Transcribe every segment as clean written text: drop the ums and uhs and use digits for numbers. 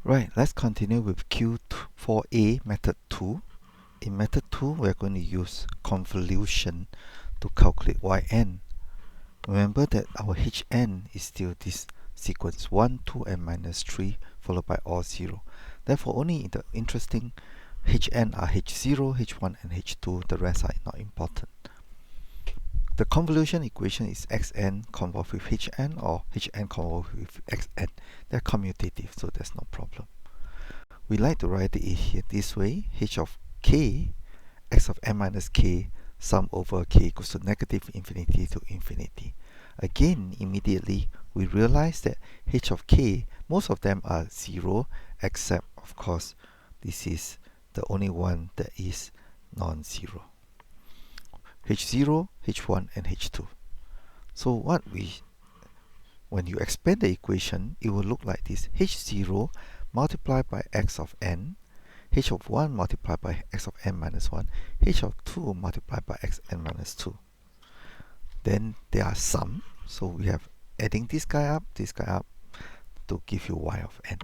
Right, let's continue with Q4a method 2. In method 2, we are going to use convolution to calculate yn. Remember that our hn is still this sequence 1, 2, and minus 3 followed by all 0. Therefore, only the interesting hn are h0, h1, and h2. The rest are not important. The convolution equation is xn convolved with hn or hn convolved with xn. They're commutative, so there's no problem. We like to write it here this way: h of k, x of n minus k, sum over k equals to negative infinity to infinity. Again, immediately we realize that h of k, most of them are 0, except, of course, this is the only one that is non-zero. h0, h1, and h2. So when you expand the equation, it will look like this: h0 multiplied by x of n, h of 1 multiplied by x of n minus 1, h of 2 multiplied by x n minus 2. Then they are sum, so we have adding this guy up to give you y of n.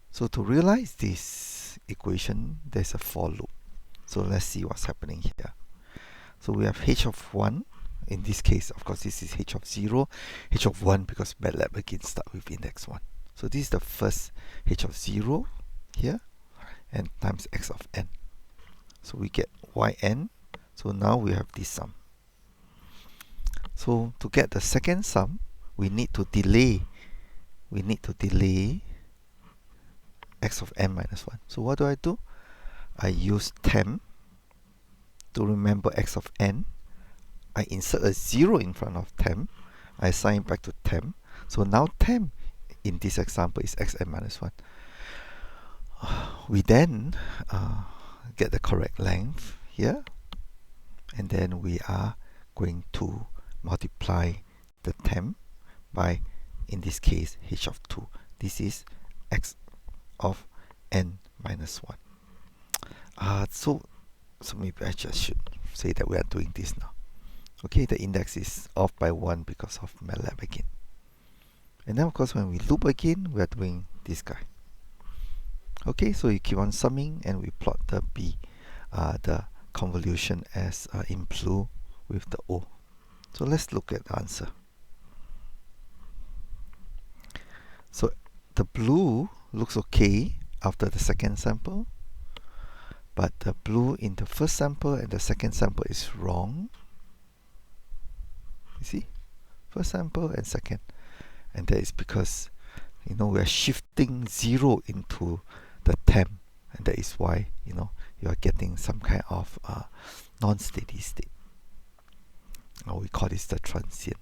So to realize this equation, there's a for loop. So let's see what's happening here. So we have h of 1. In this case, of course, this is h of 0, h of 1 because MATLAB again start with index 1. So this is the first h of 0 here, and times x of n. So we get yn. So now we have this sum. So to get the second sum, we need to delay x of n minus 1. So what do? I use temp to remember x of n. I insert a 0 in front of temp. I assign it back to temp. So now temp in this example is xn minus 1. We then get the correct length here, and then we are going to multiply the temp by, in this case, h of 2. This is x of n minus 1. So maybe I just should say that we are doing this now. Okay, the index is off by 1 because of MATLAB again. And then, of course, when we loop again, we are doing this guy. Okay, so you keep on summing, and we plot the convolution as in blue with the O. So let's look at the answer. So the blue looks okay after the second sample, but the blue in the first sample and the second sample is wrong. You see, first sample and second, and that is because we are shifting 0 into the temp, and that is why you are getting some kind of non-steady state. Now we call this the transient,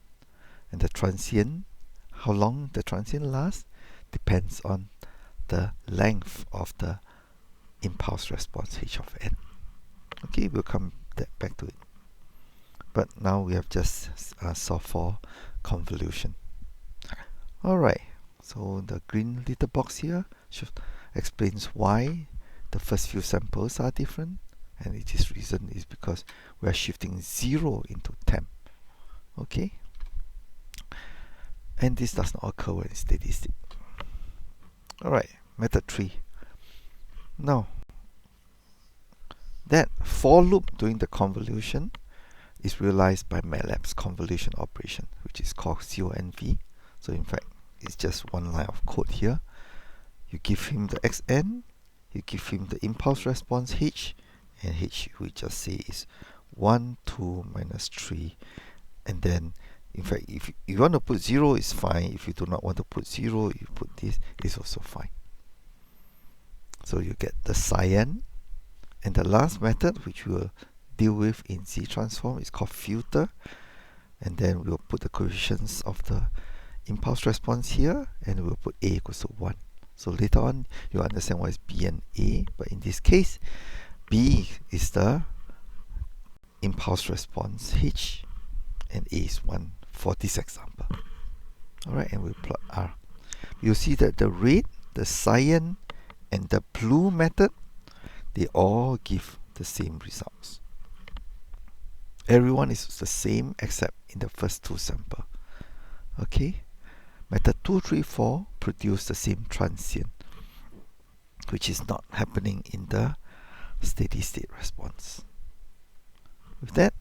and the transient, how long the transient lasts depends on the length of the impulse response h of n. Okay, we'll come back to it. But now we have just solved for convolution. Alright, so the green little box here explains why the first few samples are different, and its reason is because we are shifting 0 into temp. Okay, and this does not occur when it's steady state. Alright, method 3. Now, that for loop during the convolution is realized by MATLAB's convolution operation, which is called conv. So in fact, it's just one line of code here. You give him the xn, you give him the impulse response h, and h we just say is 1, 2, minus 3. And then, in fact, if you want to put 0, it's fine. If you do not want to put 0, you put this, it's also fine. So you get the cyan. And the last method, which we will deal with in Z transform, is called filter. And then we'll put the coefficients of the impulse response here, and we'll put a equals to 1. So later on, you'll understand what is b and a. But in this case, b is the impulse response h, and a is 1 for this example. Alright, and we'll plot r. You'll see that the red, the cyan, and the blue method, they all give the same results. Everyone is the same except in the first two samples. Okay, method 2, 3, 4 produce the same transient. which is not happening in the steady state response. With that,